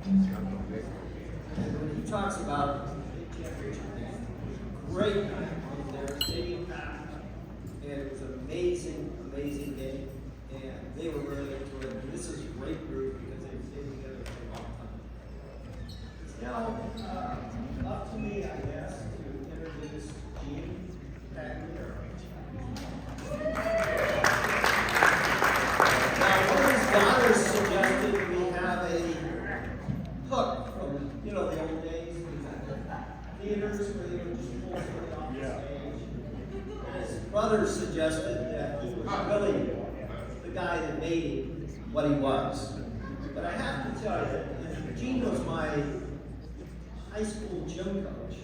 And when he talks about big championship game, great night there, stadium packed, and it was an amazing, amazing game, and they were really into it. And this is a great group because they've stayed together for a long time. It's now up to me, I guess, to introduce Gene Pagliaro. Now, one of his daughters suggested we have a hook from, the old days, theaters where they would just pull somebody off the stage. And his brother suggested that he was really the guy that made him what he was. But I have to tell you, Gene was my high school gym coach.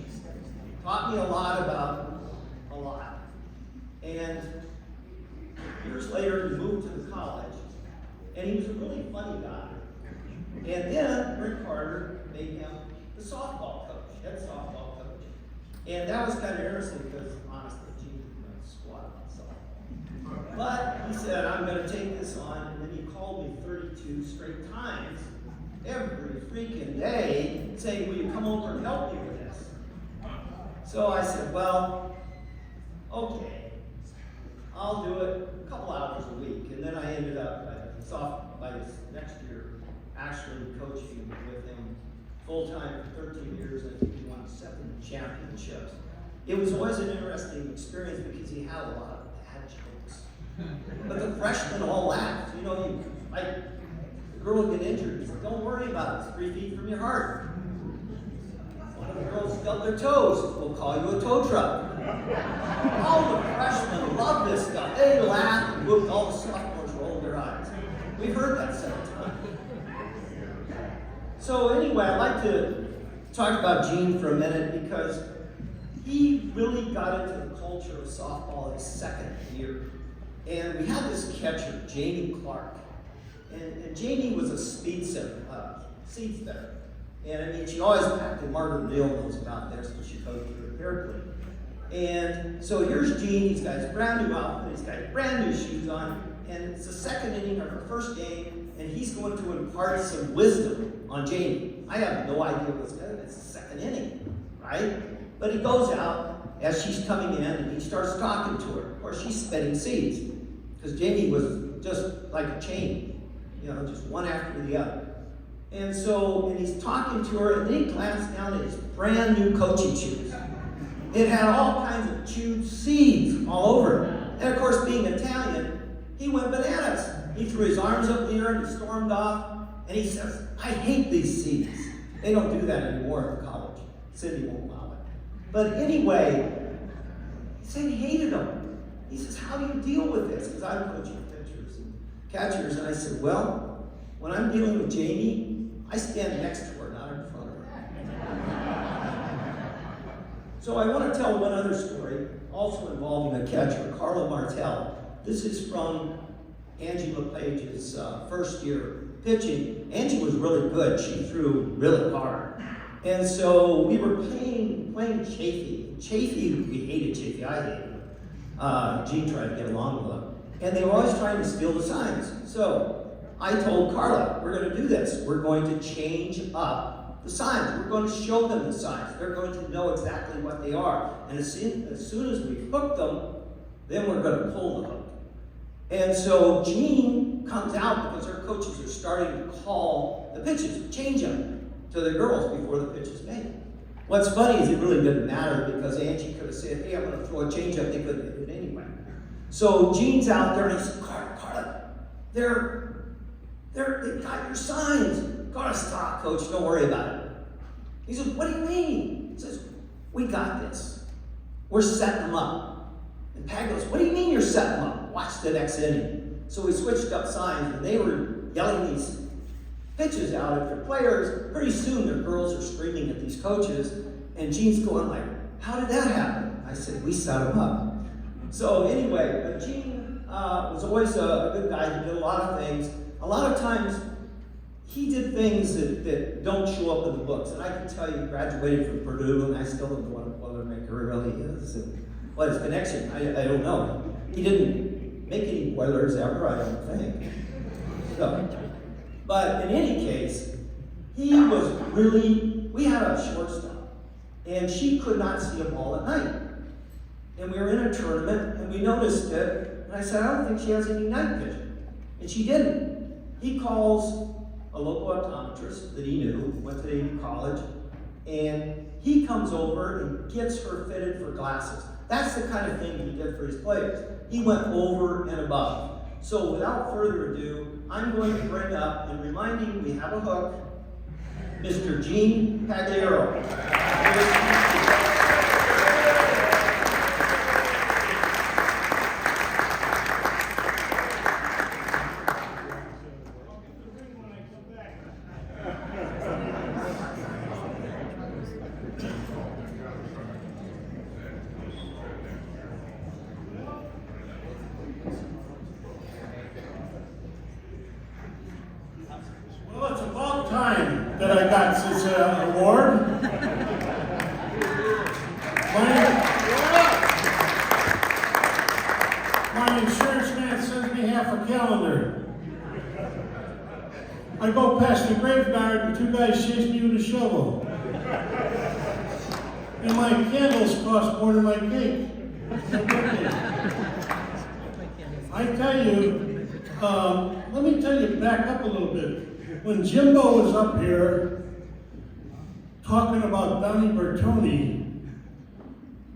Taught me a lot about a lot. And years later, he moved to the college, and he was a really funny guy. And then Rick Carter made him the softball coach, head softball coach. And that was kind of interesting because, honestly, Gene didn't know squat about softball. But he said, I'm going to take this on, and then he called me 32 straight times, every freaking day, saying, will you come over and help me with this? So I said, well, okay, I'll do it a couple hours a week. And then I ended up by this next year actually coaching with him full-time for 13 years. I think he won 7 championships. It was always an interesting experience because he had a lot of bad jokes. But the freshmen all laughed. The girl would get injured. He said, don't worry about it. It's 3 feet from your heart. One of the girls stubbed their toes. We'll call you a tow truck. All the freshmen loved this stuff. They laughed and whooped. All the sophomores rolled their eyes. We've heard that several times. So anyway, I'd like to talk about Gene for a minute because he really got into the culture of softball his second year. And we had this catcher, Jamie Clark. And Jamie was a seed setter. And I mean, she always acted, Margaret Neal knows about this, but she coached her at Berkeley. And so here's Gene, he's got his brand new outfit, he's got his brand new shoes on, and it's the second inning of her first game, and he's going to impart some wisdom on Jamie. I have no idea what's going on, it's the second inning, right? But he goes out as she's coming in, and he starts talking to her. Of course, she's spitting seeds, because Jamie was just like a chain, just one after the other. And he's talking to her, and then he glanced down at his brand new coaching shoes. It had all kinds of chewed seeds all over it. And of course, being Italian, he went bananas. He threw his arms up in the air and he stormed off. And he says, I hate these seeds. They don't do that anymore in college. Cindy won't allow it. But anyway, he said he hated them. He says, how do you deal with this? Because I'm coaching pitchers and catchers. And I said, well, when I'm dealing with Jamie, I stand next to her, not in front of her. So I want to tell one other story, also involving a catcher, Carla Martell. This is from Angie LePage's first year pitching. Angie was really good. She threw really hard. And so we were playing Chafee. Chafee, we hated Chafee. I hated him. Gene tried to get along with him. And they were always trying to steal the signs. So I told Carla, we're going to do this. We're going to change up the signs. We're going to show them the signs. They're going to know exactly what they are. And as soon as we hook them, then we're going to pull the hook. And so Gene comes out because our coaches are starting to call the pitches, change them to the girls before the pitch is made. What's funny is it really didn't matter because Angie could have said, hey, I'm going to throw a change up. They couldn't hit it anyway. So Gene's out there and he said, Carla, they've got your signs. Gotta stop, coach. Don't worry about it. He says, what do you mean? He says, we got this. We're setting them up. And Pag goes, what do you mean you're setting them up? Watch the next inning. So we switched up signs, and they were yelling these pitches out at their players. Pretty soon, their girls are screaming at these coaches, and Gene's going like, how did that happen? I said, we set them up. So anyway, but Gene was always a good guy. He did a lot of things. A lot of times, he did things that don't show up in the books. And I can tell you, he graduated from Purdue, and I still don't know what a Boilermaker really is. And what his connection, I don't know. He didn't make any boilers ever, I don't think. So, but in any case, He was really, we had a shortstop, and she could not see a ball at night. And we were in a tournament, and we noticed it, and I said, I don't think she has any night vision. And she didn't. He calls a local optometrist that he knew, went to AV college, and he comes over and gets her fitted for glasses. That's the kind of thing he did for his players. He went over and above. So without further ado, I'm going to bring up, and reminding we have a hook, Mr. Gene Pagliaro. Well, it's about time that I got this award. My insurance man sends me half a calendar. I go past the graveyard and two guys chase me with a shovel. And my candles cost more than my cake. I tell you, let me tell you, back up a little bit. When Jimbo was up here talking about Donnie Bertoni,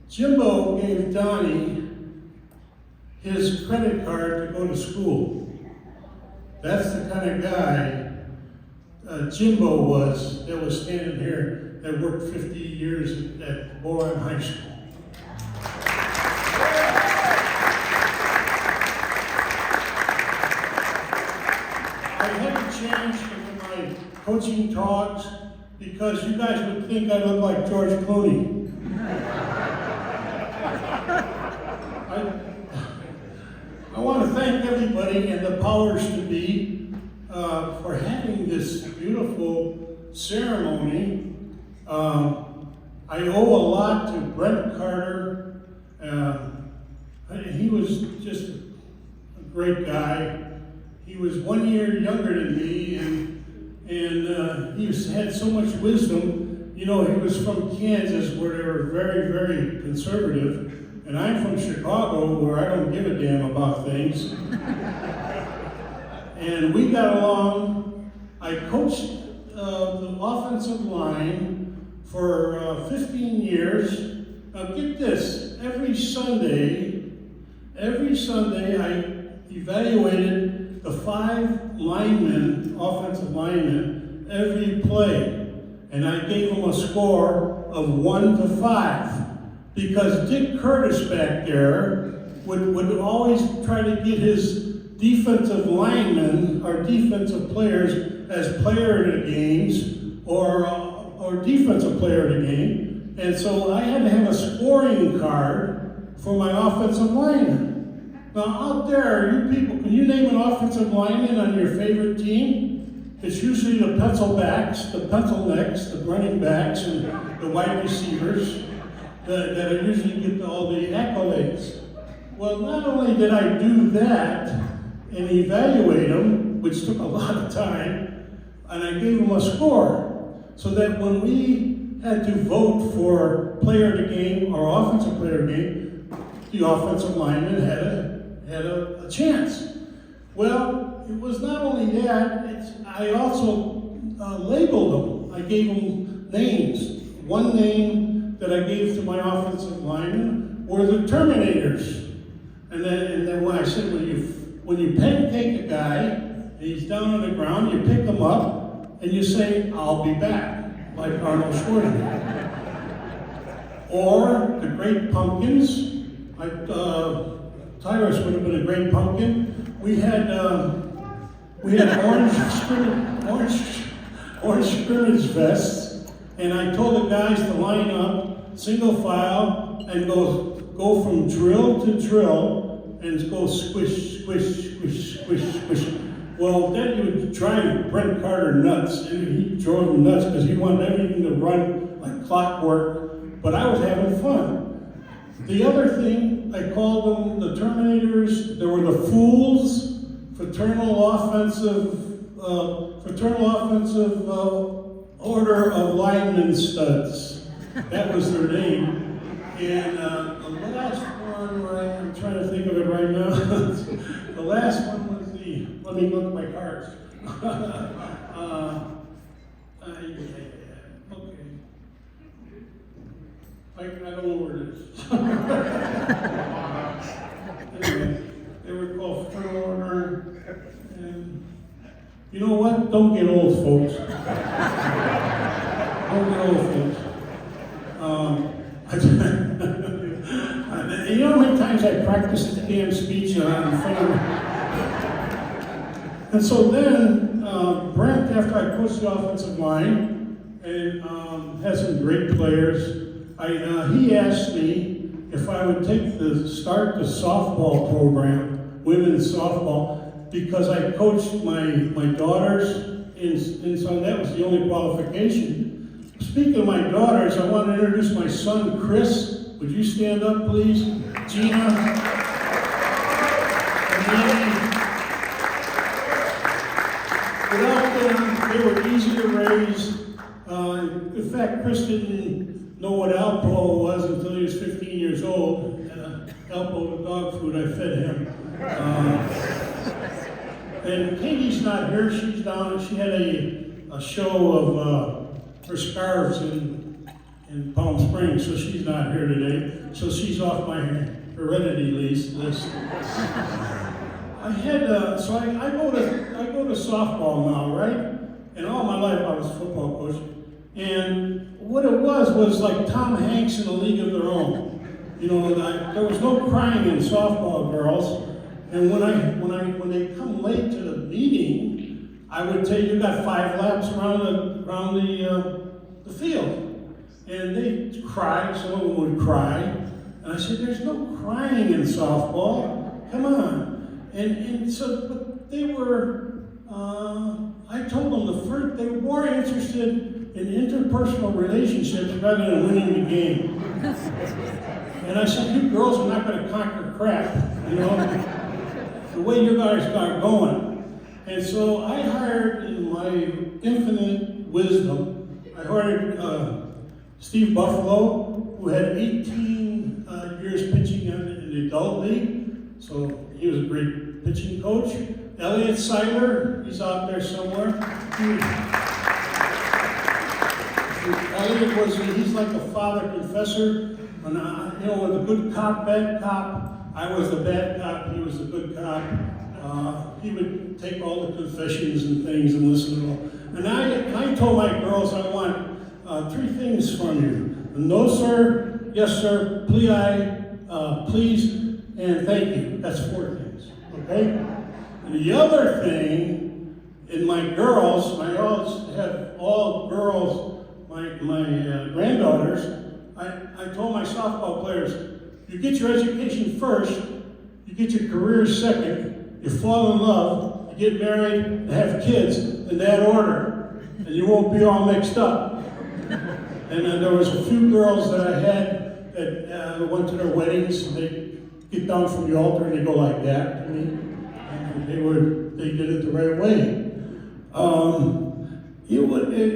Jimbo gave Donnie his credit card to go to school. That's the kind of guy Jimbo was that was standing here that worked 50 years at Bowen High School. I had to change my coaching talks because you guys would think I look like George Clooney. I want to thank everybody and the powers to be for having this beautiful ceremony. I owe a lot to Brent Carter. He was just a great guy. He was 1 year younger than me, and he had so much wisdom. You know, he was from Kansas, where they were very, very conservative, and I'm from Chicago, where I don't give a damn about things. And we got along. I coached the offensive line for 15 years. Now get this, every Sunday I evaluated the 5 linemen, offensive linemen, every play. And I gave them a score of 1 to 5. Because Dick Curtis back there would always try to get his defensive linemen or defensive players as player of the games or defensive player of the game. And so I had to have a scoring card for my offensive linemen. Now out there, you people, can you name an offensive lineman on your favorite team? It's usually the pencil backs, the pencil necks, the running backs, and the wide receivers that usually get all the accolades. Well, not only did I do that and evaluate them, which took a lot of time, and I gave them a score, so that when we had to vote for player of the game or offensive player of the game, the offensive lineman had a chance. Well, it was not only that, I also labeled them. I gave them names. One name that I gave to my offensive lineman were the Terminators. And then when I said, when you pancake a guy, and he's down on the ground, you pick him up, and you say, "I'll be back," like Arnold Schwarzenegger. Or the Great Pumpkins. Tyrus would have been a great pumpkin. We had orange scrimmage vests, and I told the guys to line up, single file, and go from drill to drill, and go squish, squish, squish, squish, squish. Well, then you would drive Brent Carter nuts, and he drove him nuts because he wanted everything to run like clockwork, but I was having fun. The other thing, I called them the Terminators. There were the Fools, fraternal offensive Order of Lineman Studs. That was their name. And the last one, right, I'm trying to think of it right now. The last one was let me look at my cards. Okay. I don't know where it is. Anyway, they were called Front Order. And you know what? Don't get old, folks. Don't get old, folks. You know how many times I practiced the damn speech in front of me? And so then, Brent, after I coached the offensive line and had some great players, he asked me if I would start the softball program, women's softball, because I coached my daughters, and so that was the only qualification. Speaking of my daughters, I want to introduce my son, Chris. Would you stand up, please? Gina. And Annie. Without them, they were easy to raise. In fact, Chris didn't know what Alpo was until he was 15 years old. Alpo, the dog food, I fed him. And Katie's not here, she's down. She had a show of her scarves in Palm Springs, so she's not here today. So she's off my heredity list. I go to softball now, right? And all my life I was a football coach. And what it was like Tom Hanks in A League of Their Own. You know, there was no crying in softball, girls. And when they come late to the meeting, I would tell you got 5 laps around the field. And they cried, some of them would cry. And I said, there's no crying in softball, come on. And so, but they were, I told them they were more interested in interpersonal relationships rather than winning the game. And I said, you girls are not going to conquer crap, you know, the way you guys are going. And so I hired, in my infinite wisdom, I hired Steve Buffalo, who had 18 years pitching in the adult league. So he was a great pitching coach. Elliot Seiler, he's out there somewhere. Elliot he's like a father confessor. When with a good cop, bad cop, I was the bad cop, he was the good cop. He would take all the confessions and things and listen to them. And I told my girls, I want 3 things from you. No, sir, yes, sir, please, and thank you. That's 4 things, okay? And the other thing, in my girls, I always have all girls, my granddaughters, I told my softball players, you get your education first, you get your career second, you fall in love, you get married, and have kids, in that order, and you won't be all mixed up. And then there was a few girls that I had that went to their weddings, and they get down from the altar and they go like that to me. And they did it the right way.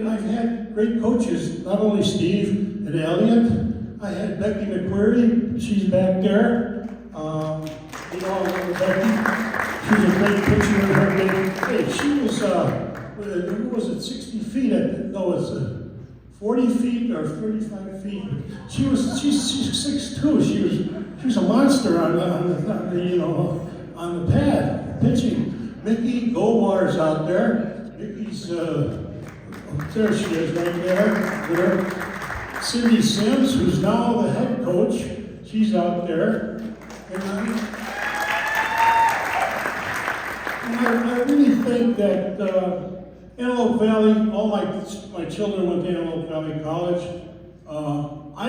I've had great coaches, not only Steve and Elliot. I had Becky McQuarrie, she's back there. You all remember Becky? She's a great pitcher in her day. Hey, she was, who was it, 60 feet? No, it's 40 feet or 35 feet. She's 6'2". She was a monster on the pad pitching. Mickey Goldwater's out there. Mickey's there she is right there. Cindy Sims, who's now the head coach, she's out there. And I really think that Antelope Valley, all my children went to Antelope Valley College. I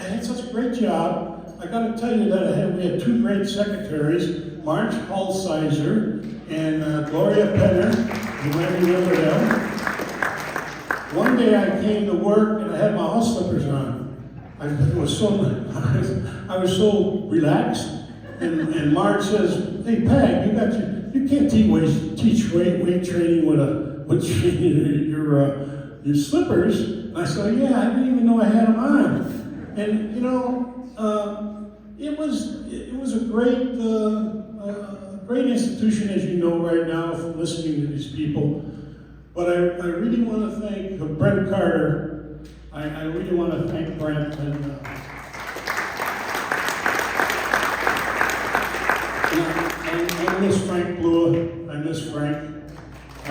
had such a great job. I got to tell you that we had 2 great secretaries, Marge Halsizer and Gloria Penner. You might remember them. One day I came to work and I had my house slippers on. I was so relaxed. And Marge says, "Hey, Peg, you can't teach weight training with your your slippers? And I said, yeah, I didn't even know I had them on. And you know, it was a great institution, as you know right now, from listening to these people. But I really want to thank Brent Carter. I really want to thank Brent. And I miss Frank Blue. I miss Frank. I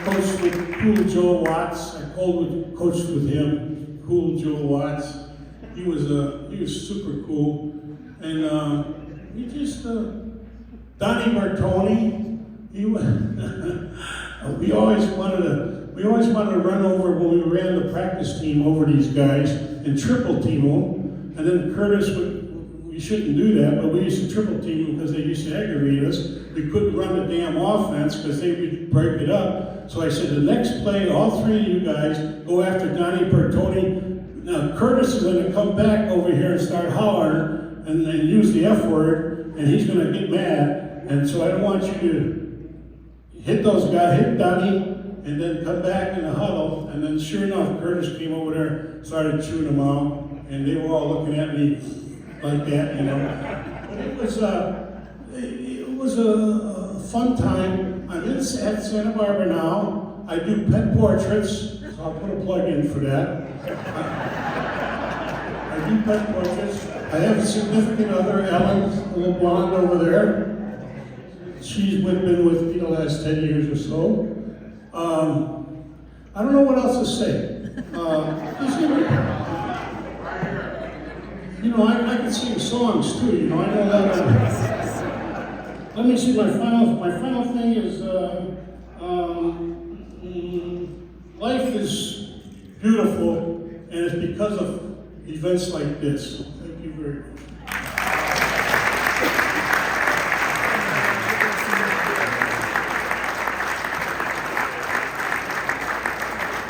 coached with Cool Joe Watts. I coached with him, Cool Joe Watts. He was super cool. And we just, Donnie Bartoni, we always wanted to run over when we ran the practice team over these guys and triple team them. And then Curtis we shouldn't do that, but we used to triple team them because they used to aggravate us. We couldn't run the damn offense because they would break it up. So I said, the next play, all three of you guys go after Donnie Bartoni. Now Curtis is going to come back over here and start hollering and use the F word, and he's going to get mad. And so I don't want you to hit those guys, hit Donnie, and then come back in the huddle. And then sure enough, Curtis came over there, started chewing them out, and they were all looking at me like that, you know. But it was a fun time. I'm at Santa Barbara now. I do pet portraits, so I'll put a plug in for that. I do pet portraits. I have a significant other, Ellen, a little blonde over there. She's been with me the last 10 years or so. I don't know what else to say. You know, I can sing songs too, you know, I know that. Let me see, my final thing is, life is beautiful, and it's because of events like this.